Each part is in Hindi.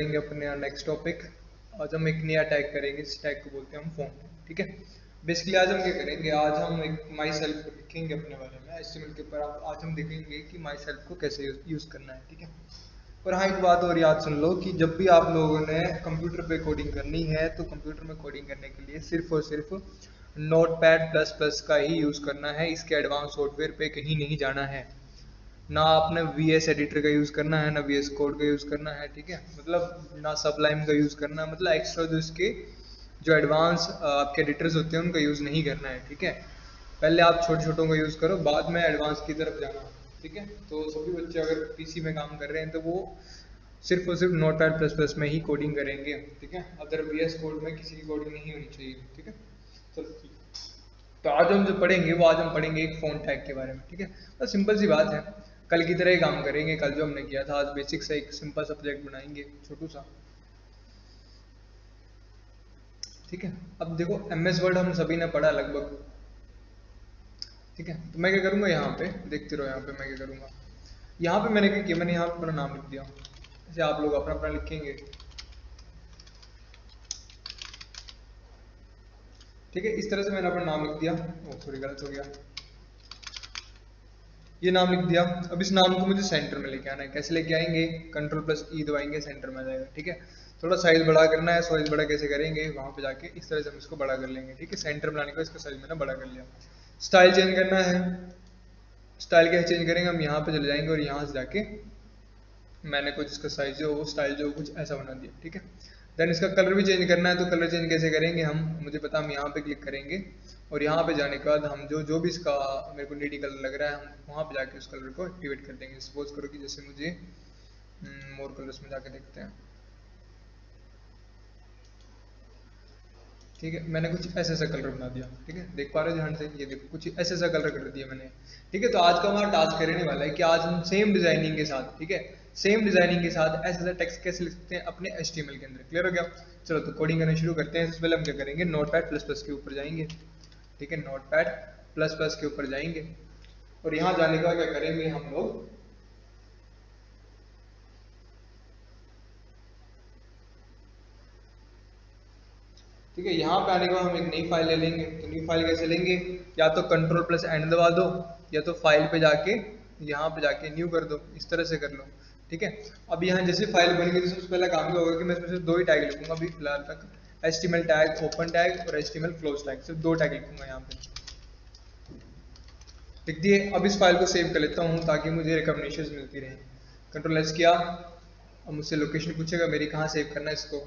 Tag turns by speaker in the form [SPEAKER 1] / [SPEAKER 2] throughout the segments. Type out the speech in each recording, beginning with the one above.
[SPEAKER 1] करेंगे अपने नेक्स्ट टॉपिक। आज हम एक नया टैग करेंगे, इस टैग को बोलते हैं हम फॉन्ट। ठीक है, बेसिकली आज हम क्या करेंगे, आज हम एक माई सेल्फ को लिखेंगे अपने बारे में HTML के ऊपर। आज हम देखेंगे कि माई सेल्फ को कैसे यूज करना है। ठीक है, और हाँ, एक बात और याद सुन लो कि जब भी आप लोगों ने कंप्यूटर पे कोडिंग करनी है तो कंप्यूटर में कोडिंग करने के लिए सिर्फ और सिर्फ Notepad++ का ही यूज करना है। इसके एडवांस सॉफ्टवेयर पे कहीं नहीं जाना है। ना आपने VS एडिटर का यूज़ करना है, ना VS कोड का यूज़ करना है। ठीक है, मतलब ना सबलाइम का यूज़ करना है, मतलब एक्स्ट्रा जो इसके जो एडवांस आपके एडिटर्स होते हैं उनका यूज़ नहीं करना है। ठीक है, पहले आप छोटे छोटों का यूज़ करो, बाद में एडवांस की तरफ जाना। ठीक है, तो सभी बच्चे अगर PC में काम कर रहे हैं तो वो सिर्फ और सिर्फ Notepad++ में ही कोडिंग करेंगे। ठीक है, अदर VS कोड में किसी की कोडिंग नहीं होनी चाहिए। ठीक है, चलो तो आज हम जो पढ़ेंगे वो आज हम पढ़ेंगे एक फ़ॉन्ट टैग के बारे में। ठीक है, तो सिंपल सी बात है, कल की तरह ही काम करेंगे। कल जो हमने किया था, आज बेसिक से एक सिंपल सा प्रोजेक्ट बनाएंगे, छोटू सा। ठीक है, अब देखो MS वर्ड हम सभी ने पढ़ा लगभग। ठीक है, तो मैं क्या करूँगा, यहाँ पे देखते रहो। यहाँ पे मैं क्या करूँगा, यहाँ पे मैंने क्या किया, मैंने यहाँ पे अपना नाम लिख दिया। जैसे आप लोग अपना अपना लिखेंगे। ठीक है, इस तरह से मैंने अपना नाम लिख दिया। ओ सॉरी, गलत हो गया, ये नाम लिख दिया। अब इस नाम को मुझे सेंटर में लेके आना है। कैसे लेके आएंगे, Ctrl+E दबाएंगे, सेंटर में आ जाएगा। ठीक है, थोड़ा साइज बड़ा करना है। साइज बड़ा कैसे करेंगे, वहां पे जाके इस तरह से हम इसको बड़ा कर लेंगे। ठीक है, सेंटर बनाने को इसका साइज मैंने बड़ा कर लिया। स्टाइल चेंज करना है। स्टाइल कैसे चेंज करेंगे, हम यहाँ पे चले जाएंगे और यहाँ से जाके मैंने कुछ इसका साइज जो वो स्टाइल जो कुछ ऐसा बना दिया। ठीक है, देन इसका कलर भी चेंज करना है। तो कलर चेंज कैसे करेंगे हम, मुझे पता, हम यहाँ पे क्लिक करेंगे और यहाँ पे जाने के बाद हम जो जो भी इसका मेरे को नीडी कलर लग रहा है, हम वहाँ पे जाके उस कलर को एक्टिवेट कर देंगे। सपोज करो कि जैसे मुझे मोर कलर्स में जाके देखते हैं। ठीक है, मैंने कुछ ऐसा ऐसा कलर बना दिया। ठीक है, देख पा रहे हो ध्यान से, ये देखो कुछ ऐसा ऐसा कलर कर दिया मैंने। ठीक है, तो आज का हमारा टास्क रहने वाला है कि आज हम सेम डिजाइनिंग के साथ, ठीक है, सेम डिजाइनिंग के साथ ऐसा ऐसा टेक्स्ट कैसे लिख सकते हैं अपने HTML के अंदर। क्लियर हो गया, चलो तो कोडिंग करना शुरू करते हैं। सबसे पहले हम क्या करेंगे, Notepad++ के ऊपर जाएंगे। ठीक है, Notepad++ के ऊपर जाएंगे और यहाँ जाने का क्या करेंगे हम लोग, ठीक है, यहाँ पे आने के बाद हम एक नई फाइल ले लेंगे। तो नई फाइल कैसे लेंगे, या तो Ctrl+N दबा दो, या तो फाइल पे जाके यहाँ पे जाके न्यू कर दो, इस तरह से कर लो। ठीक है, अब यहाँ जैसे फाइल बन गई तो सबसे पहला काम क्या होगा कि मैं इसमें सिर्फ दो ही टैग लिखूंगा अभी फिलहाल तक। HTML टैग ओपन टैग और HTML क्लोज टैग, सिर्फ दो टैग लिखूंगा यहाँ पे। लिख दिए। अब इस फाइल को सेव कर लेता हूँ ताकि मुझे रिकमेंडेशन मिलती रहे। Ctrl+S किया, अब मुझसे लोकेशन पूछेगा मेरी, कहाँ सेव करना है इसको।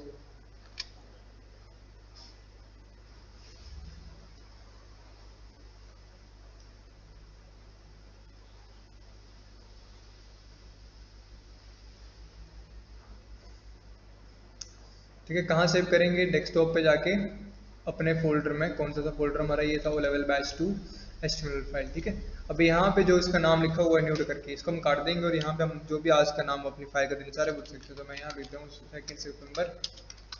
[SPEAKER 1] ठीक है, कहाँ सेव करेंगे, डेस्कटॉप पे जाके अपने फोल्डर में। कौन सा था फोल्डर हमारा, ये था O level batch 2 HTML file. ठीक है, अब यहाँ पे जो इसका नाम लिखा हुआ है न्यूट करके, इसको हम काट देंगे और यहाँ पे हम जो भी आज का नाम अपनी फाइल का दिन सारे पूछ सकते हैं। तो मैं यहाँ लिखता हूँ 2 सितंबर।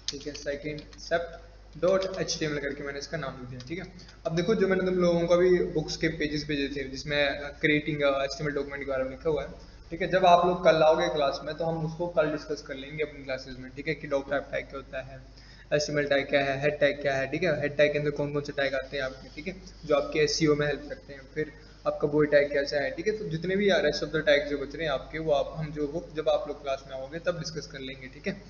[SPEAKER 1] ठीक है, 2 सेप्ट.html करके मैंने इसका नाम लिख दिया। ठीक है, अब देखो जो मैंने तुम लोगों को भी बुक्स के पेजेस भेजे थे जिसमें क्रिएटिंग HTML डॉक्यूमेंट के बारे में लिखा हुआ है। ठीक है, जब आप लोग कल आओगे क्लास में तो हम उसको कल डिस्कस कर लेंगे अपनी क्लासेस में। ठीक है, कि डॉक टाइप टैग क्या होता है, HTML टैग क्या है, हेड टैग क्या है। ठीक है, हेड टैग के अंदर कौन कौन से टैग आते हैं आपके, ठीक है, जो आपके SEO में हेल्प करते हैं। फिर आपका बॉडी टैग कैसा है। ठीक है, तो जितने भी रेस्ट ऑफ द टैग जो बच रहे हैं आपके, वो आप हम जो वो जब आप लोग क्लास में आओगे तब डिस्कस कर लेंगे। ठीक है,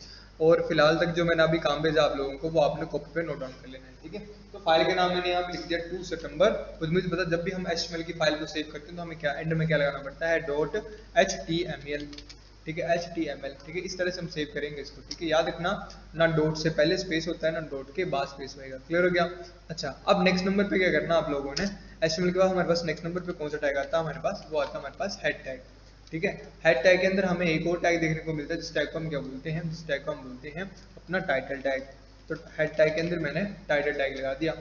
[SPEAKER 1] और फिलहाल तक जो मैंने अभी काम भेजा आप लोगों को वो आपने कॉपी पे नोट डाउन कर लेना है। ठीक है, तो फाइल का नाम मैंने यहाँ पे लिख दिया 2 सितंबर। तो मुझे पता जब भी हम HTML की फाइल को सेव करते हैं तो हमें क्या एंड में क्या लगाना पड़ता है, .html। ठीक है, HTML। ठीक है, इस तरह से हम सेव करेंगे इसको। ठीक है, याद रखना, ना डॉट से पहले स्पेस होता है ना डॉट के बाद स्पेस होएगा। क्लियर हो गया। अच्छा, अब नेक्स्ट नंबर पे क्या करना आप लोगों ने, HTML के बाद हमारे पास नेक्स्ट नंबर पे कौन सा टैग आता है हमारे पास, वो आता है हमारे पास हेड टैग। ठीक है, हेड टैग के अंदर हमें एक और टैग देखने को मिलता है जिस टैग को हम क्या बोलते हैं, जिस टैग को हम बोलते हैं अपना टाइटल टैग। तो हेड टैग के अंदर मैंने टाइटल टैग लगा दिया।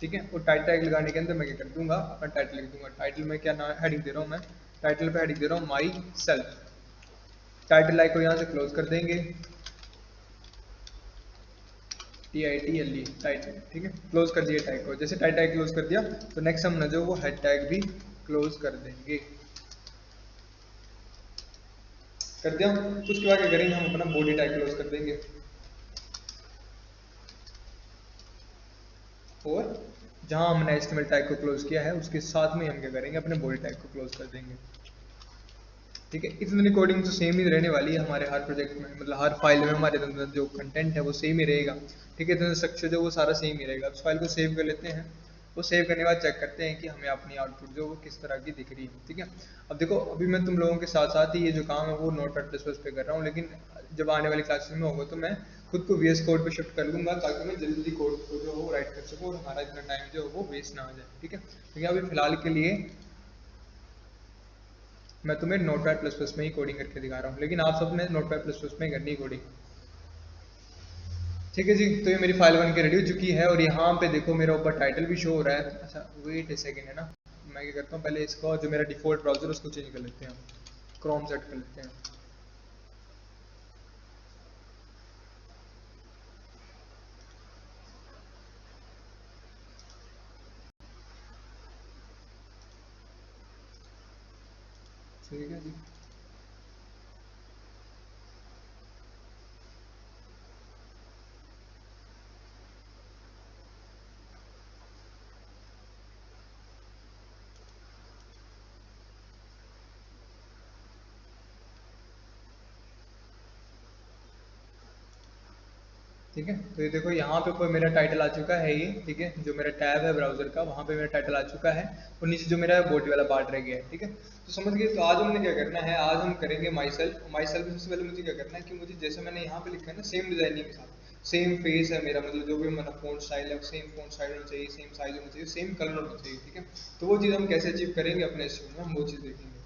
[SPEAKER 1] ठीक है, और टाइटल टैग लगाने के अंदर मैं क्या कर दूंगा, अपना टाइटल लिख दूंगा। टाइटल में क्या हेडिंग दे रहा हूँ मैं, टाइटल पे हेडिंग दे रहा हूँ माई सेल्फ। टाइटल लाइक को यहाँ से क्लोज कर देंगे, TITLE टाइटल। ठीक है, क्लोज कर दिया टैग को। जैसे टाइटल टैग क्लोज कर दिया तो नेक्स्ट हम ना जो वो हेड टैग भी क्लोज कर देंगे। कर दिया। तो उसके बाद क्या करेंगे, हम अपना बॉडी टैग क्लोज कर देंगे और जहां हमने HTML टैग को क्लोज किया है उसके साथ में हम क्या करेंगे, अपने बॉडी टैग को क्लोज कर देंगे। ठीक है, इतनी कोडिंग तो सेम ही रहने वाली है हमारे हर प्रोजेक्ट में, मतलब हर फाइल में हमारे अंदर जो कंटेंट है वो सेम ही रहेगा। ठीक है, तो स्ट्रक्चर जो वो सारा सेम ही रहेगा। उस फाइल को सेव कर लेते हैं, वो सेव करने के बाद चेक करते हैं कि हमें अपनी आउटपुट जो वो किस तरह की दिख रही है। ठीक है, अब देखो अभी मैं तुम लोगों के साथ साथ ही ये जो काम है वो Notepad++ पे कर रहा हूँ, लेकिन जब आने वाली क्लासेस में होगा तो मैं खुद को VS कोड पे शिफ्ट कर लूंगा ताकि मैं जल्दी कोड को जो वो राइट कर सकूँ और हमारा इतना टाइम जो वो वेस्ट ना हो जाए। ठीक है, लेकिन अभी फिलहाल के लिए मैं तुम्हें Notepad++ में ही कोडिंग करके दिखा रहा हूँ, लेकिन आप सबने Notepad++ में ही करनी है कोडिंग। ठीक है जी, तो ये मेरी फाइल बन के रेडी हो चुकी है और यहाँ पे देखो मेरा ऊपर टाइटल भी शो हो रहा है। अच्छा वेट ए सेकेंड, है ना, मैं क्या करता हूँ पहले इसको जो मेरा डिफॉल्ट ब्राउजर उसको चेंज कर लेते हैं, क्रोम सेट कर लेते हैं। ठीक है जी, ठीक है, तो ये देखो यहाँ पे ऊपर मेरा टाइटल आ चुका है ये। ठीक है, जो मेरा टैब है ब्राउजर का वहाँ पे मेरा टाइटल आ चुका है और नीचे जो मेरा बॉडी वाला पार्ट रह गया है। ठीक है, तो समझ गए। तो आज हमने क्या करना है, आज हम करेंगे माई सेल्फ। माई सेल्फ में सबसे पहले मुझे क्या करना है कि मुझे जैसे मैंने यहाँ पे लिखा है ना सेम डिजाइनिंग के साथ सेम फेस है मेरा, मतलब जो भी मेरा फोन स्टाइल है सेम फोन स्टाइल होना चाहिए, सेम साइज होना चाहिए, सेम कलर होना चाहिए। ठीक है, तो वो चीज़ हम कैसे अचीव करेंगे अपने स्टूडियो में, हम वो चीज़ देखेंगे।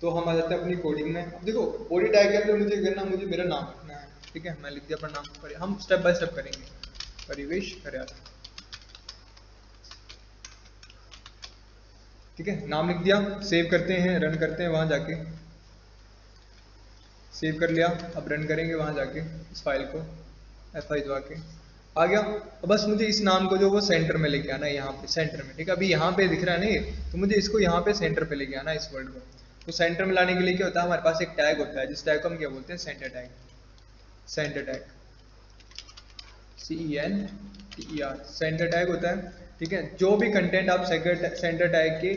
[SPEAKER 1] तो हम आ जाते हैं अपनी कोडिंग में। अब देखो बॉडी टैग के अंदर मुझे करना, मुझे मेरा नाम लिखना है। ठीक है, मैं लिख दिया अपना नाम, हम स्टेप बाय स्टेप करेंगे। परिवेश खरियाल। ठीक है, नाम लिख दिया, सेव करते हैं, रन करते हैं वहां जाके। सेव कर लिया, अब रन करेंगे वहां जाके इस फाइल को F5 दबा के। आ गया। अब बस मुझे इस नाम को जो वो सेंटर में लेके आना है, यहाँ पे सेंटर में। ठीक है, अभी यहाँ पे दिख रहा है ना ये, तो मुझे इसको यहाँ पे सेंटर पे लेके आना है इस वर्ड को। तो सेंटर में लाने के लिए क्या होता है, हमारे पास एक टैग होता है जिस टैग को हम क्या बोलते हैं, centre tag. Centre tag, CENTER, centre tag होता है। ठीक है, जो भी कंटेंट आप सेंटर टैग के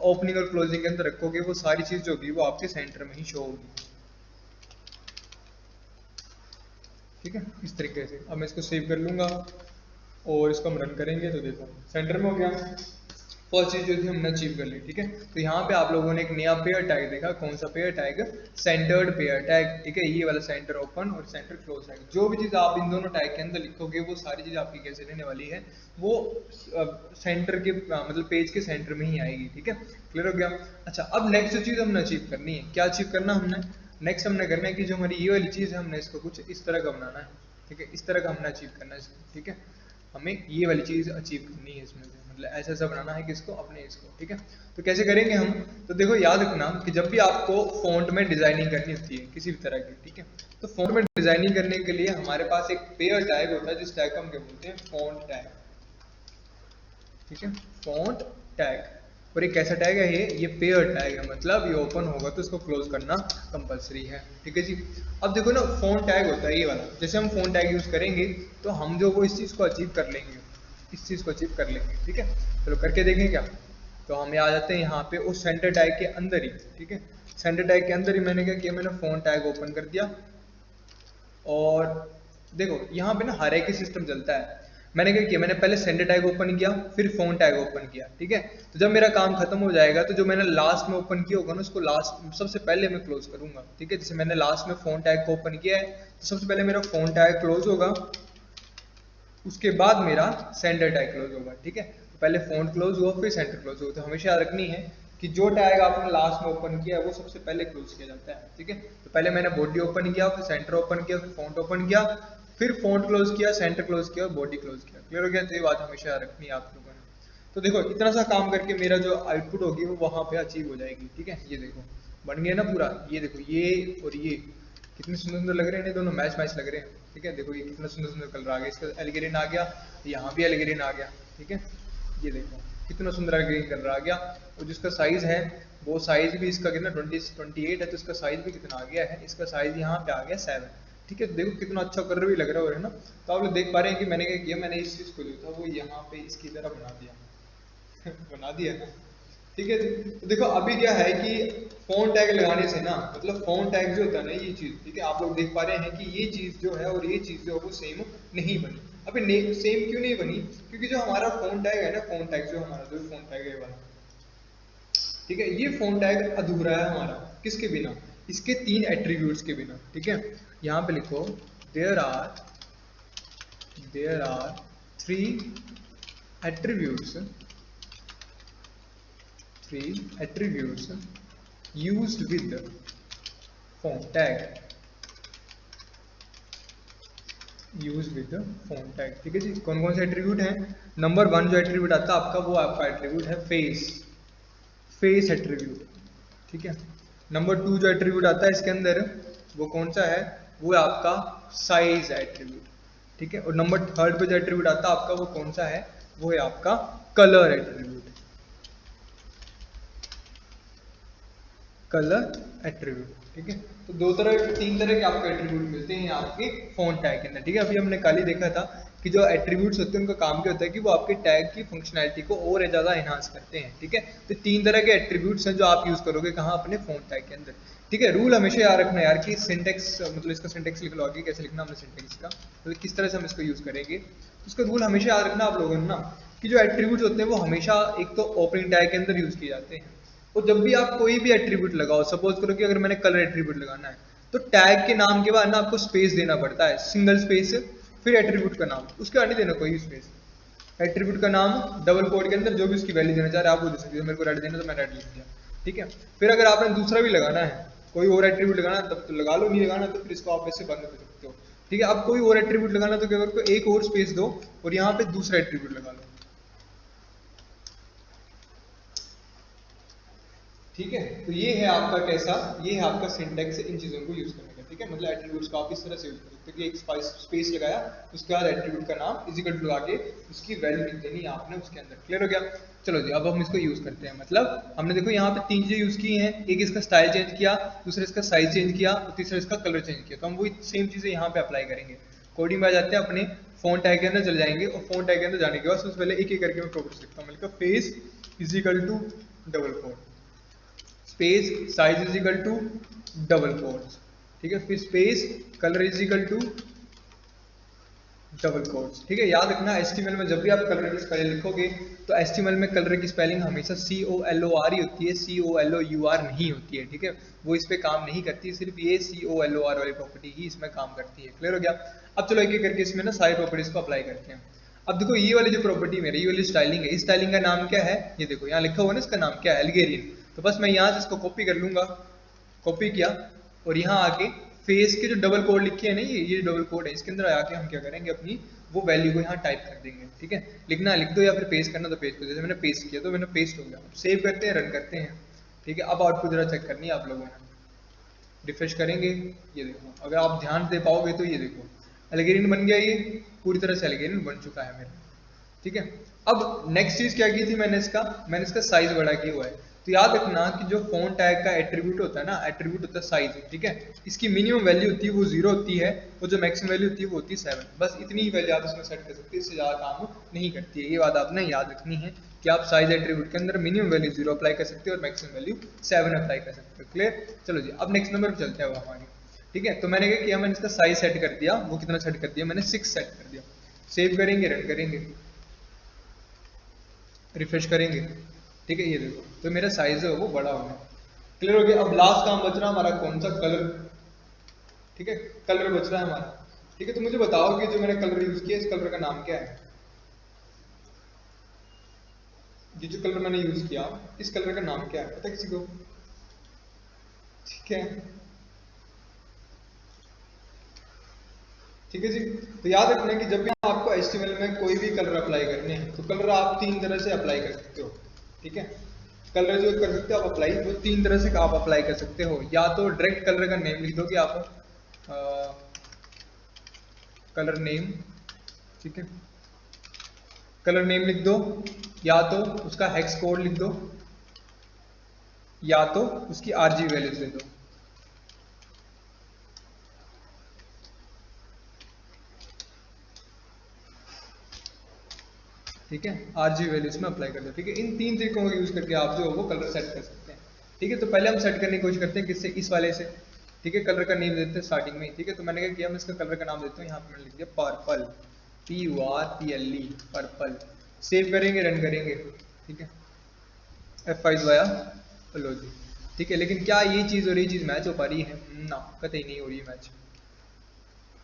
[SPEAKER 1] ओपनिंग और क्लोजिंग के अंदर रखोगे वो सारी चीज जो होगी वो आपके सेंटर में ही शो होगी। ठीक है, इस तरीके से अब मैं इसको सेव कर लूंगा और इसको हम रन करेंगे तो देखो सेंटर में हो गया। फर्स्ट चीज जो थी हमने अचीव कर ली। ठीक है, तो यहाँ पे आप लोगों ने एक नया पेयर टैग देखा। कौन सा pair tag, centred pair tag. ठीक है, ये वाला सेंटर ओपन और सेंटर क्लोज टैग। जो भी चीज आप इन दोनों टैग के अंदर लिखोगे वो सारी चीज आपकी कैसे रहने वाली है, वो सेंटर के मतलब पेज के सेंटर में ही आएगी। ठीक है, क्लियर हो गया। अच्छा, अब नेक्स्ट चीज हमने अचीव करनी है, क्या अचीव करना हमने, नेक्स्ट हमने करना है कि जो हमारी ये वाली चीज है हमने इसको कुछ इस तरह का बनाना है। ठीक है, इस तरह का हमने अचीव करना है इसको। ठीक है, हमें ये वाली चीज अचीव करनी है इसमें से, मतलब ऐसा ऐसा बनाना है कि इसको अपने इसको। ठीक है, तो कैसे करेंगे हम, तो देखो याद रखना कि जब भी आपको फॉन्ट में डिजाइनिंग करनी होती है किसी भी तरह की, ठीक है, तो फॉन्ट में डिजाइनिंग करने के लिए हमारे पास एक पेयर टैग होता है जिस टैग को हम क्या बोलते हैं, फॉन्ट टैग। ठीक है, फॉन्ट टैग। और ये कैसा टैग है, ये पेयर टैग है, मतलब ये ओपन होगा तो इसको क्लोज करना कंपलसरी है। ठीक है जी, अब देखो ना फोन टैग होता है ये वाला, जैसे हम फोन टैग यूज करेंगे तो हम जो वो इस चीज को अचीव कर लेंगे, इस चीज को अचीव कर लेंगे। ठीक है, चलो करके देखें क्या। तो हम आ जाते हैं यहाँ पे उस सेंटर टैग के अंदर ही। ठीक है, सेंटर टैग के अंदर ही मैंने क्या किया, मैंने फोन टैग ओपन कर दिया और देखो यहाँ पे ना हर एक ही सिस्टम चलता है। मैंने क्या किया, मैंने पहले सेंटर टैग ओपन किया फिर फोन टैग ओपन किया। ठीक है, तो जब मेरा काम खत्म हो जाएगा तो जो मैंने लास्ट में ओपन किया होगा ना उसको लास्ट सबसे पहले मैं क्लोज करूंगा। ठीक है, जैसे मैंने लास्ट में फोन टैग को ओपन किया है तो सबसे पहले मेरा फोन टैग क्लोज होगा, उसके बाद मेरा सेंटर टैग क्लोज होगा। ठीक है, तो पहले फोन क्लोज हुआ फिर सेंटर क्लोज होगा। तो हमेशा याद रखनी है कि जो टैग आपने लास्ट में ओपन किया है वो सबसे पहले क्लोज किया जाता है। ठीक है, तो पहले मैंने बॉडी ओपन किया, फिर सेंटर ओपन किया, फिर फॉन्ट ओपन किया, फिर फॉन्ट क्लोज किया, सेंटर क्लोज किया और बॉडी क्लोज किया। क्लियर हो गया, तो ये बात हमेशा याद रखनी है आप लोगों ने। तो देखो इतना सा काम करके मेरा जो आउटपुट होगी वो वहां पे अचीव हो जाएगी। ठीक है, ये देखो बन गया ना पूरा, ये देखो ये और ये कितने सुंदर सुंदर लग रहे हैं, दोनों मैच मैच लग रहे हैं। ठीक है, देखो ये कितना सुंदर सुंदर कलर आ गया, इसका एलिगेरिन आ गया, यहाँ भी एलिगेरिन आ गया। ठीक है, ये देखो कितना सुंदर ग्रीन कलर आ गया। और जिसका साइज है वो साइज भी इसका कितना 28 है, तो इसका साइज भी कितना आ गया है, इसका साइज यहाँ पे आ गया 7। ठीक है, तो देखो कितना अच्छा कलर भी लग रहा है ना। तो आप लोग देख पा रहे हैं कि मैंने क्या किया, मैंने इस चीज को जो था वो यहाँ पे इसकी तरह बना दिया बना दिया ना। ठीक है, तो देखो अभी क्या है कि फोन टैग लगाने से ना, मतलब फोन टैग जो होता है ना ये चीज, ठीक है, आप लोग देख पा रहे हैं कि ये चीज जो है और ये चीज जो है वो सेम नहीं बनी। अभी सेम क्यों नहीं बनी, क्योंकि जो हमारा फोन टैग है ना, फोन टैग जो हमारा जो फोन टैग है वाला, ठीक है, ये फोन टैग अधूरा है हमारा, किसके बिना, इसके 3 एट्रीब्यूट्स के बिना। ठीक है, यहाँ पे लिखो there are 3 attributes used with phone tag, ठीक है जी। कौन कौन से एट्रीब्यूट हैं? नंबर 1 जो एट्रीब्यूट आता है आपका, वो आपका एट्रीब्यूट है फेस एट्रीब्यूट। ठीक है, नंबर 2 जो एट्रीब्यूट आता है इसके अंदर, वो कौन सा है, वो है आपका साइज एट्रीब्यूट। ठीक है, और नंबर 3 पे जो एट्रीब्यूट आता है आपका, वो कौन सा है, वो है आपका कलर एट्रीब्यूट। ठीक है, तो 3 तरह के आपको एट्रीब्यूट मिलते हैं आपके फोन टैग के अंदर। ठीक है, अभी हमने कल ही देखा था कि जो एट्रीब्यूट्स होते हैं उनका काम क्या होता है कि वो आपके टैग की फंक्शनैलिटी को और ज़्यादा एनहांस करते हैं। ठीक है, तो 3 तरह के एट्रीब्यूट्स हैं जो आप यूज करोगे कहाँ, अपने फोन टैग के अंदर। ठीक है, रूल हमेशा याद रखना यार कि सिंटेक्स, मतलब इसका सिंटेक्स लिख लो आगे, कैसे लिखना हमने सिंटेक्स का, तो किस तरह से हम इसको यूज करेंगे, इसका रूल हमेशा याद रखना आप लोगों ने ना, कि जो एट्रीब्यूट्स होते हैं वो हमेशा एक तो ओपनिंग टैग के अंदर यूज किए जाते हैं। और जब भी आप कोई भी एट्रीब्यूट लगाओ, सपोज करो कि अगर मैंने कलर एट्रीब्यूट लगाना है, तो टैग के नाम के बाद ना आपको स्पेस देना पड़ता है, सिंगल स्पेस, फिर एट्रीब्यूट का नाम, उसके बाद नहीं देना कोई स्पेस। एट्रीब्यूट का नाम डबल कोड के अंदर जो भी उसकी वैल्यू देना चाह रहे हैं आप वो दे सकते हो, मेरे को रेड देना तो मैं रेड लिख दिया। ठीक है, फिर अगर आपने दूसरा भी लगाना है, कोई और एट्रीब्यूट लगाना है तब तो लगा लो, नहीं लगाना तो फिर इसको आप ऐसे बंद कर सकते हो। ठीक है, अब कोई और एट्रीब्यूट लगाना तो क्या करो, एक और स्पेस दो और यहाँ पे दूसरा एट्रीब्यूट लगा लो। ठीक है, तो ये है आपका कैसा, ये है आपका सिंटेक्स इन चीजों को यूज करने का। ठीक है, मतलब एट्रीब्यूट्स को आप इस तरह से यूज कर सकते हो कि एक स्पेस लगाया, उसके बाद एट्रीब्यूट का नाम इज इक्वल टू लगा के उसकी वैल्यू लिख देनी है आपने उसके अंदर। क्लियर हो गया? चलो जी, अब हम इसको यूज करते हैं। मतलब हमने देखो यहाँ पे 3 चीजें यूज की हैं, एक इसका स्टाइल चेंज किया, दूसरा इसका साइज चेंज किया और तीसरा इसका कलर चेंज किया। तो हम वही सेम चीजें यहाँ पे अप्लाई करेंगे। कोडिंग में आ जाते हैं, अपने फोन टैग के अंदर चले जाएंगे और फोन टैग के अंदर जाने के बाद सबसे पहले एक एक करके मैं प्रॉपर्टी लिखता हूँ। मतलब face is equal to double quote, space size is equal to double quotes. ठीक है, फिर space colour is equal to double quotes. ठीक है, याद रखना एचटीएमएल में जब भी आप कलर की स्पेलिंग लिखोगे तो एचटीएमएल में कलर की स्पेलिंग हमेशा COLOR ही होती है, COLOUR नहीं होती है। ठीक है, वो इस पे काम नहीं करती, सिर्फ ये COLOR वाली प्रॉपर्टी ही इसमें काम करती है। क्लियर हो गया? अब चलो एक एक करके इसमें ना सारी प्रॉपर्टीज को अप्लाई करते हैं। अब देखो ये वाली जो प्रॉपर्टी मेरी, ये वाली स्टाइलिंग है, इस स्टाइलिंग का नाम क्या है, ये देखो यहाँ लिखा हुआ ना, इसका नाम क्या है, एल्गेरियन। तो बस मैं यहाँ से इसको कॉपी कर लूंगा, कॉपी किया और यहाँ आके फेस के जो डबल कोड लिखे हैं ना, ये डबल कोड है, इसके अंदर आके हम क्या करेंगे, अपनी वो वैल्यू को यहाँ टाइप कर देंगे। ठीक है, लिखना लिख दो या फिर पेस्ट करना तो पेस्ट कर दो। जैसे मैंने पेस्ट किया तो मैंने पेस्ट हो गया। सेव करते हैं, रन करते हैं। ठीक है, अब आउटपुट जरा चेक करनी है आप लोगों ने, रिफ्रेश करेंगे, ये देखो, अगर आप ध्यान दे पाओगे तो ये देखो एल्गेरियन बन गया, ये पूरी तरह से एल्गेरियन बन चुका है मेरा। ठीक है, अब नेक्स्ट चीज क्या की थी, मैंने इसका साइज बड़ा किया हुआ है। तो याद रखना कि जो फोन टैग का एट्रीब्यूट होता है ना, एट्रीब्यूट होता है साइज। ठीक है, इसकी मिनिमम वैल्यू होती है वो 0 होती है, और जो मैक्सिमम वैल्यू होती है वो होती है 7। बस इतनी ही वैल्यू आप इसमें सेट कर सकते हैं, इससे ज्यादा काम नहीं करती है। ये बात आपने याद रखनी है कि आप साइज एट्रीब्यूट के अंदर मिनिमम वैल्यू 0 अप्लाई कर सकते हो और मैक्सिमम वैल्यू 7 अप्लाई कर सकते हो। क्लियर? चलो जी, अब नेक्स्ट नंबर पर चलते हैं हमारे। ठीक है, तो मैंने क्या किया, मैंने इसका साइज सेट कर दिया, वो कितना सेट कर दिया मैंने, 6 सेट कर दिया। सेव करेंगे, रन करेंगे, रिफ्रेश करेंगे। ठीक है, ये देखो तो मेरा साइज है वो बड़ा हो गया। क्लियर हो गया? अब लास्ट काम बच रहा हमारा कौन सा, कलर। ठीक है, कलर बच रहा है हमारा। ठीक है, तो मुझे बताओ कि जो मैंने कलर यूज किया, इस कलर का नाम क्या है? ये जो कलर मैंने यूज किया, इस कलर का नाम क्या है, पता किसी को? ठीक है, ठीक है जी। तो याद रखना कि जब भी आपको HTML में कोई भी कलर अप्लाई करने हैं तो कलर आप 3 तरह से अप्लाई कर सकते हो। ठीक है, कलर जो कर सकते हो आप अप्लाई, वो 3 तरह से आप अप्लाई कर सकते हो। या तो डायरेक्ट कलर का नेम लिख दोगे आप, कलर नेम। ठीक है, कलर नेम लिख दो, या तो उसका हेक्स कोड लिख दो, या तो उसकी आरजीबी वैल्यूज दे दो। ठीक है, आरजीबी वैल्यूज में अप्लाई कर दो। ठीक है, इन 3 तरीकों का यूज करके आप जो है वो कलर सेट कर सकते हैं। ठीक है, तो पहले हम सेट करने की कोशिश करते हैं किससे, इस वाले से। ठीक है, कलर का नेम देते हैं स्टार्टिंग में। ठीक है, तो मैंने क्या किया, मैं इसका कलर का नाम देता हूँ, यहाँ पे मैंने लिख दिया पर्पल, PURPLE, पर्पल। सेव करेंगे, रन करेंगे। ठीक है, F5 वाया लो जी। ठीक है, लेकिन क्या ये चीज़ और ये चीज़ मैच हो पा रही है? ना, कतई नहीं हो रही है मैच।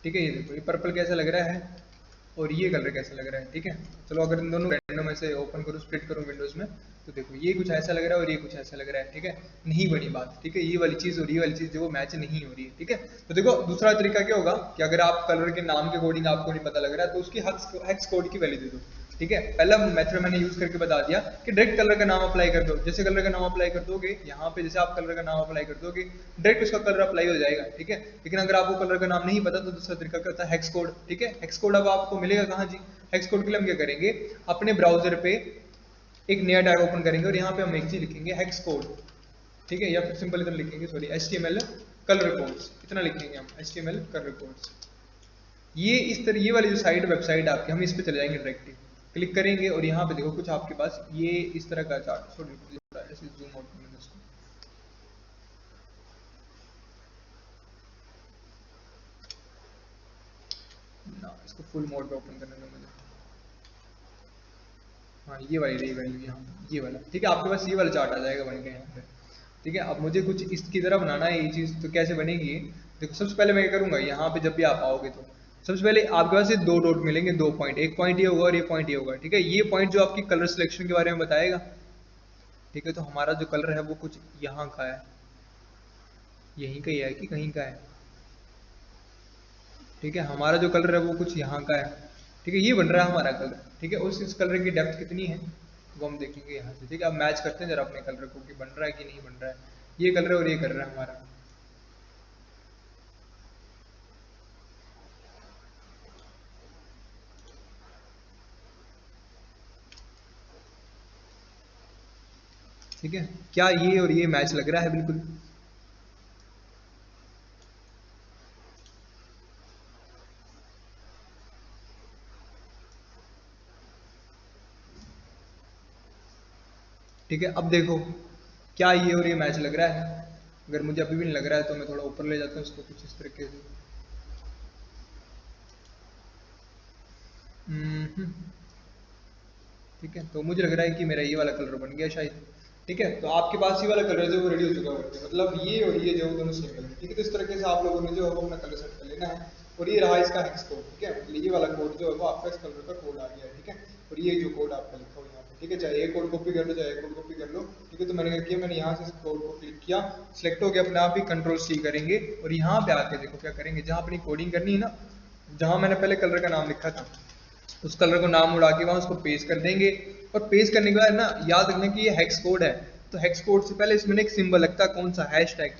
[SPEAKER 1] ठीक है, ये देखो, ये पर्पल कैसा लग रहा है और ये कलर कैसा लग रहा है। ठीक है, चलो अगर इन दोनों रैंडम में से ओपन करूँ, स्प्लिट करूँ विंडोज में, तो देखो ये कुछ ऐसा लग रहा है और ये कुछ ऐसा लग रहा है। ठीक है, नहीं बनी बात। ठीक है, ये वाली चीज़ और ये वाली चीज़ जो वो मैच नहीं हो रही है। ठीक है, तो देखो दूसरा तरीका क्या होगा कि अगर आप कलर के नाम के अकॉर्डिंग आपको नहीं पता लग रहा है तो उसकी हेक्स कोड की वैल्यू दे दो। ठीक है, पहला मेथड मैंने यूज करके बता दिया कि डायरेक्ट कलर का नाम अप्लाई कर दो। जैसे कलर का नाम अप्लाई कर दोगे, यहाँ पे जैसे आप कलर का नाम अप्लाई कर दोगे, डायरेक्ट उसका कलर अप्लाई हो जाएगा। ठीक है, लेकिन अगर आपको कलर का नाम नहीं पता तो दूसरा तरीका क्या होता है, हेक्स कोड। ठीक है, हेक्स कोड अब आपको मिलेगा कहाँ जी? हेक्स कोड के लिए हम क्या करेंगे, अपने ब्राउजर पे एक नया टैब ओपन करेंगे और यहाँ पे हम एक चीज लिखेंगे, हेक्स कोड। ठीक है, या फिर सिंपल इतना लिखेंगे, सॉरी, HTML कलर कोड्स, इतना लिखेंगे हम, HTML कलर कोड्स। ये इस तरह, ये वाली जो साइट वेबसाइट आपकी, हम इस पे चले जाएंगे डायरेक्टली, क्लिक करेंगे और यहाँ पे देखो कुछ आपके पास ये इस तरह का चार्ट, सॉरी ऐसे जूम आउट करेंगे इसको, ना इसको फुल मोड पे ओपन करने दो मुझे। हाँ, ये वाली रही वैल्यू यहाँ, ये वाला। ठीक है, आपके पास ये वाला चार्ट आ जाएगा बन के यहाँ पे। ठीक है, अब मुझे कुछ इसकी तरह बनाना है ये चीज़, तो कैसे बनेगी ये देखो। सबसे पहले मैं क्या करूँगा, यहाँ पे जब भी आप आओगे तो सबसे पहले आपके पास ये 2 डॉट मिलेंगे, 2 पॉइंट, एक पॉइंट ये होगा और ये पॉइंट ये होगा। ठीक है, ये पॉइंट जो आपकी कलर सिलेक्शन के बारे में बताएगा। ठीक है, तो हमारा जो कलर है वो कुछ यहाँ का है, यहीं का ही है कि कहीं का है। ठीक है, हमारा जो कलर है वो कुछ यहाँ का है। ठीक है, ये बन रहा है हमारा कलर। ठीक है, उस इस कलर की डेप्थ कितनी है वो हम देखेंगे यहाँ से। ठीक है, अब मैच करते हैं जरा अपने कलर को कि बन रहा है कि नहीं बन रहा है। ये कलर है और ये कलर है हमारा। ठीक है, क्या ये और ये मैच लग रहा है? बिल्कुल। ठीक है, अब देखो क्या ये और ये मैच लग रहा है? अगर मुझे अभी भी नहीं लग रहा है तो मैं थोड़ा ऊपर ले जाता हूँ इसको कुछ इस तरीके से। ठीक है, तो मुझे लग रहा है कि मेरा ये वाला कलर बन गया शायद। ठीक है, तो आपके पास ये वाला कलर जो वो रेडी हो चुका है, मतलब ये और ये जो दोनों सेम कलर। ठीक है, तो इस तरीके से आप लोगों ने जो है वो अपना कलर सेट कर लेना है। और ये रहा इसका हेक्स कोड। ठीक है, मतलब ये वाला कोड जो है वो आपका इस कलर का कोड आ गया है। ठीक है, और ये जो कोड आपका लिखा हुआ यहाँ पे। ठीक है, चाहे एक कोड कॉपी कर लो चाहे एक कोड कॉपी कर लो। ठीक है, तो मैंने क्या किया, मैंने यहाँ से इस कोड को क्लिक किया, सिलेक्ट हो गया, अपने आप ही Ctrl+C करेंगे और यहाँ पे आके देखो क्या करेंगे, जहाँ अपनी कोडिंग करनी है ना, जहाँ मैंने पहले कलर का नाम लिखा था उस कलर को नाम उड़ा के वहां उसको पेस्ट कर देंगे। और पेस्ट करने के बाद ना याद रखना कि ये हेक्स कोड है, तो हेक्स कोड से पहले इसमें एक सिंबल लगता है, कौन सा? हैशटैग।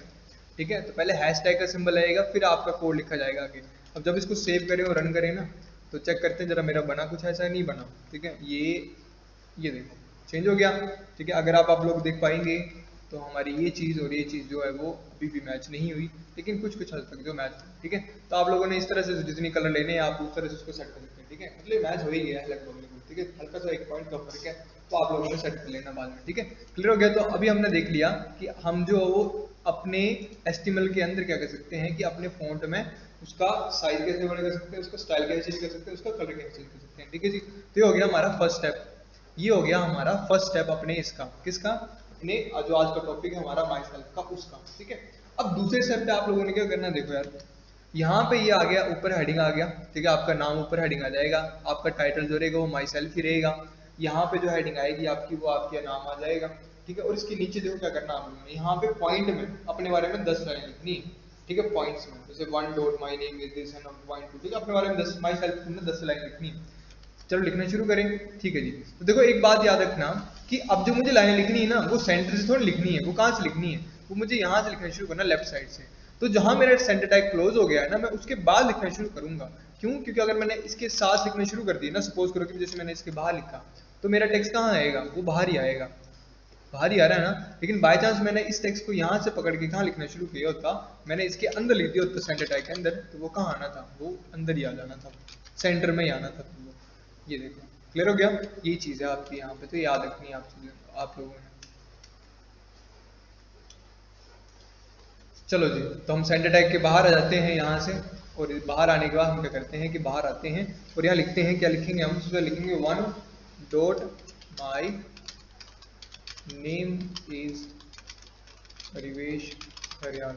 [SPEAKER 1] ठीक है, तो पहले हैशटैग का सिंबल आएगा फिर आपका कोड लिखा जाएगा आगे। अब जब इसको सेव करें और रन करें ना तो चेक करते हैं जरा मेरा बना कुछ ऐसा नहीं बना। ठीक है, ये देखो चेंज हो गया। ठीक है, अगर आप लोग देख पाएंगे तो हमारी ये चीज़ और ये चीज़ जो है वो अभी भी मैच नहीं हुई, लेकिन कुछ कुछ हद तक जो मैच। ठीक है, तो आप लोगों ने इस तरह से जितनी कलर लेने हैं आप उस तरह से उसको सेट कर सकते हैं। ठीक है, मतलब मैच हो ही गया है लगभग लगभग। ठीक है, हल्का सा एक पॉइंट का फर्क है तो आप लोगों ने सेट कर लेना बाद में। ठीक है, क्लियर हो गया। तो अभी हमने देख लिया कि हम जो वो अपने HTML के अंदर क्या कर सकते हैं कि अपने फॉन्ट में उसका साइज कैसे बड़ा कर सकते हैं, उसका स्टाइल कैसे चेंज कर सकते हैं, उसका कलर कैसे चेंज कर सकते हैं। ठीक है जी, तो ये हो गया हमारा फर्स्ट स्टेप। ये हो गया हमारा फर्स्ट स्टेप अपने इसका, किसका? अपने जो आज का टॉपिक है हमारा माई सेल्फ का, उसका। ठीक है, अब दूसरे स्टेप पे आप लोगों ने क्या करना है, देखो यार यहाँ पे ये आ गया, ऊपर हेडिंग आ गया। ठीक है, आपका नाम ऊपर हेडिंग आ जाएगा, आपका टाइटल जो रहेगा वो माई सेल्फ ही रहेगा। यहाँ पे जो हेडिंग आएगी आपकी वो आपका नाम आ जाएगा। ठीक है, और इसके नीचे देखो क्या करना आप लोगों ने, यहाँ पे पॉइंट में अपने बारे में 10 लाइन लिखनी है। ठीक है, पॉइंट्स में जैसे 1 dot my name is this and point 2। ठीक है, अपने बारे में 10 माई सेल्फ तुमने 10 लाइन लिखनी है। चलो लिखना शुरू करें। ठीक है जी, तो देखो एक बात याद रखना कि अब जो मुझे लाइनें लिखनी है ना वो सेंटर से थोड़ी लिखनी है, वो कहाँ से लिखनी है, वो मुझे यहाँ से लिखना शुरू करना, लेफ्ट साइड से। तो जहां मेरा सेंटर टैग क्लोज हो गया है ना मैं उसके बाद लिखना शुरू करूंगा। क्यों? क्योंकि अगर मैंने इसके साथ लिखना शुरू कर दिया ना, सपोज करो कि जैसे मैंने इसके बाहर लिखा, तो मेरा टेक्स्ट कहाँ आएगा? वो बाहर ही आएगा, बाहर ही आ रहा है ना। लेकिन बाय चांस मैंने इस टेक्स्ट को यहाँ से पकड़ के कहाँ लिखना शुरू किया होता, मैंने इसके अंदर लिख दिया होता सेंटर टैग के अंदर, तो वो कहाँ आना था? वो अंदर ही आ जाना था, सेंटर में ही आना था। तो वो ये देखो, क्लियर हो गया? ये चीज़ है आपकी यहाँ पे, तो याद रखनी है आप लोगों ने। चलो जी, तो हम सेंटर टैग के बाहर आ जाते हैं यहाँ से, और बाहर आने के बाद हम क्या करते हैं कि बाहर आते हैं और यहाँ लिखते हैं, क्या लिखेंगे हम? उसमें लिखेंगे 1.my नेम इज परिवेश हरियाल।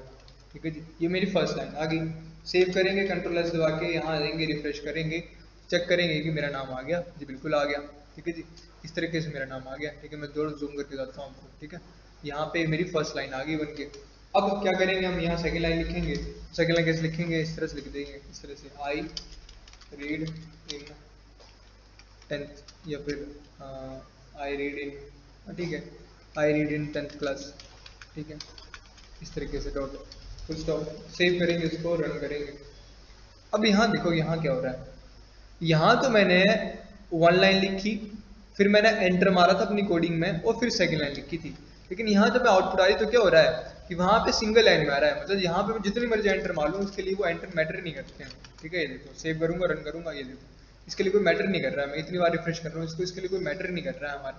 [SPEAKER 1] ठीक है जी, ये मेरी फर्स्ट लाइन आ गई। सेव करेंगे, कंट्रोल एस दबा के यहाँ आ जाएंगे, रिफ्रेश करेंगे, चेक करेंगे कि मेरा नाम आ गया जी, बिल्कुल आ गया। ठीक है जी, इस तरीके से मेरा नाम आ गया। ठीक है, मैं जोड़ जूम करके जाता हूँ आपको। ठीक है, यहाँ पे मेरी फर्स्ट लाइन आ गई बन के। अब क्या करेंगे हम? यहाँ सेकेंड लाइन लिखेंगे। सेकेंड लाइन कैसे लिखेंगे? इस तरह से लिख देंगे, इस तरह से, आई रीड इन 10th, या फिर आई रीड इन, ठीक है, I read in 10th class. ठीक है, इस तरीके से डॉट फुल स्टॉप। सेव करेंगे इसको, रन करेंगे। अब यहाँ देखो, यहाँ क्या हो रहा है? यहाँ तो मैंने वन लाइन लिखी, फिर मैंने एंटर मारा था अपनी कोडिंग में, और फिर सेकंड लाइन लिखी थी। लेकिन यहाँ जब मैं आउटपुट आ रही तो क्या हो रहा है कि वहाँ पे सिंगल लाइन में आ रहा है। मतलब यहाँ पे मैं जितनी मर्जी एंटर मार लूँ, उसके लिए वो एंटर मैटर नहीं करते हैं। ठीक है, ये देखो, सेव करूंगा, रन करूंगा, ये देखो, इसके लिए कोई मैटर नहीं कर रहा है। मैं इतनी बार रिफ्रेश कर रहा हूँ इसको, इसके लिए कोई मैटर नहीं कर रहा है हमारे।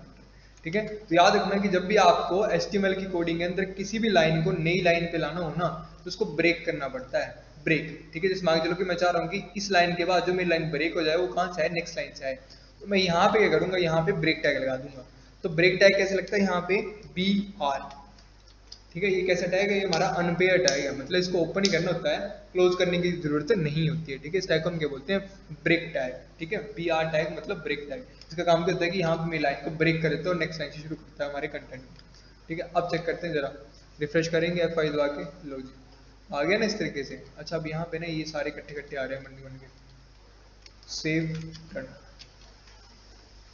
[SPEAKER 1] ठीक है, तो याद रखना कि जब भी आपको HTML की कोडिंग के अंदर किसी भी लाइन को नई लाइन पे लाना हो ना, तो उसको ब्रेक करना पड़ता है, ब्रेक। ठीक है, जैसे मान के चलो कि मैं चाह रहा हूँ कि इस लाइन के बाद जो मेरी लाइन ब्रेक हो जाए वो कहाँ से आए? नेक्स्ट लाइन से आए। तो मैं यहाँ पे क्या करूंगा? यहाँ पे ब्रेक टैग लगा दूंगा। तो ब्रेक टैग कैसे लगता है? यहाँ पे BR। ठीक है, ये कैसा टैग है? ये हमारा अनपेयर टैग है, मतलब इसको ओपन ही करना होता है, क्लोज करने की जरूरत नहीं होती है। ठीक है, इस टैग को हम क्या बोलते हैं? Break tag. ठीक है, BR टैग मतलब ब्रेक टैग। इसका काम क्या होता है कि यहाँ पे मेरी लाइन को ब्रेक कर देता है और नेक्स्ट लाइन से शुरू करता है हमारे कंटेंट में। ठीक है, अब चेक करते हैं जरा, रिफ्रेश करेंगे F5 दबा के, लो जी आ गया ना इस तरीके से। अच्छा, अब यहाँ पे ना ये सारे इकट्ठे इकट्ठे आ रहे हैं बन के, सेव करना।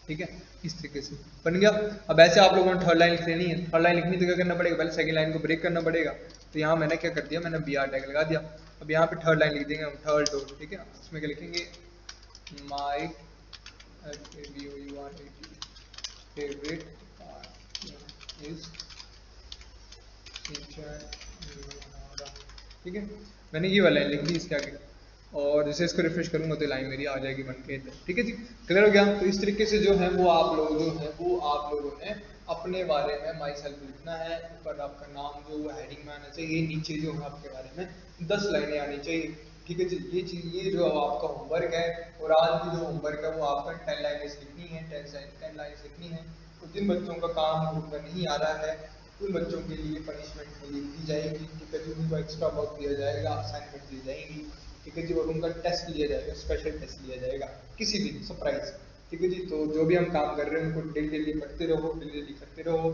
[SPEAKER 1] ठीक है, इस तरीके से बन गया। अब ऐसे आप लोगों ने थर्ड लाइन लिख लेनी है। थर्ड लाइन लिखनी तो क्या करना पड़ेगा? पहले सेकंड लाइन को ब्रेक करना पड़ेगा। तो यहाँ मैंने क्या कर दिया? मैंने BR टैग लगा दिया। अब यहाँ पे थर्ड लाइन लिख देंगे हम, थर्ड डॉट। ठीक है, उसमें क्या लिखेंगे? My favourite is. ठीक है, मैंने ये वाला लाइन लिख दी इसके आगे, और जैसे इसको रिफ्रेश करूंगा तो लाइन मेरी आ जाएगी बन के। ठीक है जी, क्लियर हो गया? तो इस तरीके से जो है वो आप लोगों ने अपने बारे में माई सेल्फ लिखना है। ऊपर आपका नाम जो हेडिंग में आना चाहिए, नीचे जो है आपके बारे में 10 लाइनें आनी चाहिए। ठीक है जी, ये चीज, ये जो आपका होमवर्क है, और आज की जो होमवर्क है वो आपका 10 लाइनें लिखनी है, 10 लाइनें लिखनी है। तो जिन बच्चों का काम ग्रुप में नहीं आ रहा है, उन बच्चों के लिए पनिशमेंट दी जाएगी। ठीक है जी, उनको एक्स्ट्रा वर्क दिया जाएगा, असाइनमेंट दी जाएगी। ठीक है जी, और उनका टेस्ट लिया जाएगा, स्पेशल टेस्ट लिया जाएगा किसी दिन, सरप्राइज। ठीक है जी, तो जो भी हम काम कर रहे हैं उनको डेली डेली करते रहो, डेली करते रहो।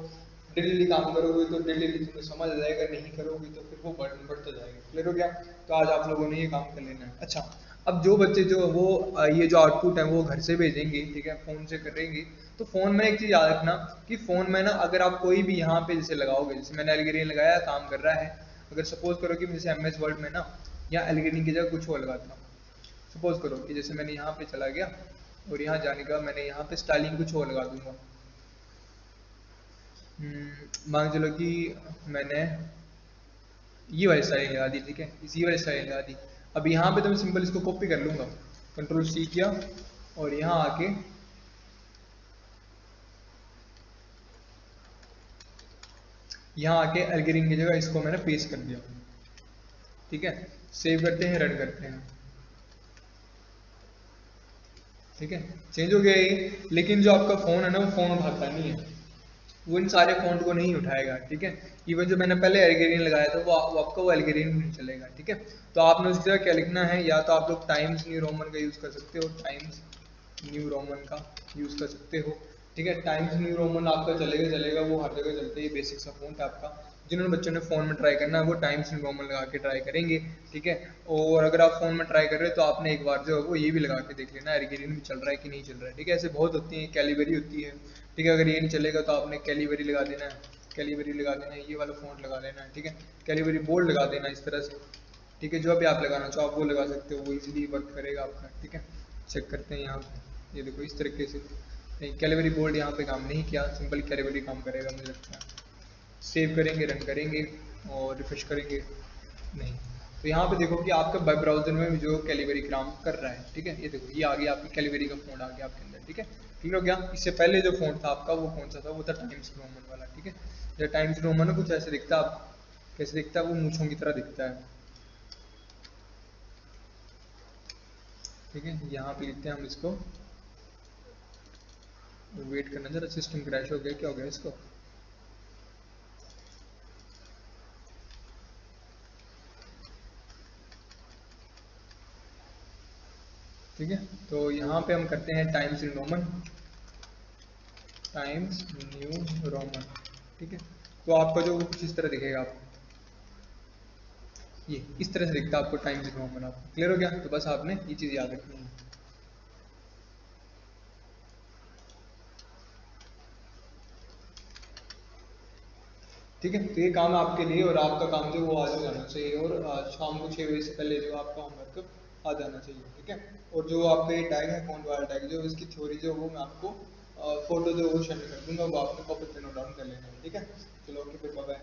[SPEAKER 1] डेली काम करोगे तो डेली तुम्हें समझ आ जाएगा, नहीं करोगे तो फिर वो बर्डन बढ़ता जाएगा। क्लियर हो गया? तो आज आप लोगों ने ये काम कर लेना है। अच्छा, अब जो बच्चे जो वो ये जो आउटपुट है वो घर से भेजेंगे, ठीक है, फोन से करेंगे, तो फोन में एक चीज याद रखना कि फोन में ना अगर आप कोई भी यहाँ पे जैसे लगाओगे, जैसे मैंने एल्गोरिथम लगाया, काम कर रहा है। अगर सपोज करो कि जैसे MS वर्ड में ना या एल्गोरिथम की जगह कुछ और लगाता हूँ। सपोज करो कि जैसे मैंने यहाँ पे चला गया और यहाँ जाने का मैंने यहाँ पे स्टाइलिंग कुछ और लगा दूंगा। मान चलो कि मैंने ये वाली स्टाइलिंग लगा दी। ठीक है, इसी वाली स्टाइलिंग लगा दी। अब यहाँ पे तो मैं सिंपल इसको कॉपी कर लूंगा, Ctrl+C किया और यहाँ आके एल्गोरिथम की जगह इसको मैंने पेस्ट कर दिया। ठीक है, सेव करते हैं, रन करते हैं। ठीक है, चेंज हो गया ये। लेकिन जो आपका फोन है ना वो फोन उठाता नहीं है, वो इन सारे फॉन्ट को नहीं उठाएगा। ठीक है, इवन जो मैंने पहले एल्गोरिथम लगाया था वो आपका वो एल्गोरिथम नहीं चलेगा। ठीक है, तो आपने उसकी जगह क्या लिखना है, या तो आप लोग टाइम्स न्यू रोमन का यूज कर सकते हो, टाइम्स न्यू रोमन का यूज कर सकते हो। ठीक है, टाइम्स न्यू रोमन आपका चलेगा, वो हर जगह चलता है, बेसिक सा फॉन्ट है आपका। जिन्होंने बच्चों ने फोन में ट्राई करना है वो टाइम्स न्यू रोमन लगा के ट्राई करेंगे। ठीक है, और अगर आप फोन में ट्राई कर रहे हो तो आपने एक बार जो है वो ये भी लगा के देख लेना एल्गोरिथम भी चल रहा है कि नहीं चल रहा है। ठीक है, ऐसे बहुत होती है, कैलिबरी होती है। ठीक है, अगर ये नहीं चलेगा तो आपने कैलिबरी लगा देना है, कैलिबरी लगा देना है, ये वाला फॉन्ट लगा लेना है। ठीक है, कैलिबरी बोल्ड लगा देना इस तरह से। ठीक है, जो भी आप लगाना चाहो आप वो लगा सकते हो, वो इजीली वर्क करेगा आपका। ठीक है, चेक करते हैं यहाँ पे, ये देखो इस तरीके से। नहीं, कैलिबरी बोर्ड यहाँ पे काम नहीं किया, सिंपल कैलिबरी काम करेगा मुझे लगता है। सेव करेंगे, रन करेंगे और रिफ्रेश करेंगे, नहीं। तो यहाँ पे देखो कि आपका वेब ब्राउजर में जो कैलिबरी काम कर रहा है। ठीक है, ये देखो ये आ गया, आपकी कैलिबरी का फ़ॉन्ट आ गया आपके अंदर। ठीक है, क्लियर हो गया। इससे पहले जो फ़ॉन्ट था आपका वो कौन सा था, वो था टाइम्स रोमन वाला। ठीक है, जो टाइम्स रोमन है कुछ ऐसे दिखता है, कैसे दिखता है, वो मूछों की तरह दिखता है। ठीक है, यहाँ पे लिखते हैं हम इसको, वेट करना जरा, सिस्टम क्रैश हो गया, क्या हो गया इसको। ठीक है, तो यहाँ पे हम करते हैं times new Roman, times new Roman. ठीक है, तो आपका जो कुछ इस तरह दिखेगा आपको, ये इस तरह से दिखता है आपको टाइम्स न्यू रोमन। आपको क्लियर हो गया, तो बस आपने ये चीज़ याद रखनी है। ठीक है, तो ये काम है आपके लिए, और आपका काम जो वो आज हो जाना चाहिए, और आज शाम को 6 बजे से पहले जो आपका होमवर्क आ जाना चाहिए। ठीक है, और जो आपके टैग है फ़ॉन्ट वाला टैग, जो इसकी थ्योरी जो वो मैं आपको फोटो जो वो शेयर कर दूंगा, वो आपने कॉपी पे नोट डाउन कर लेना है। ठीक है, चलो ओके, फिर बाय।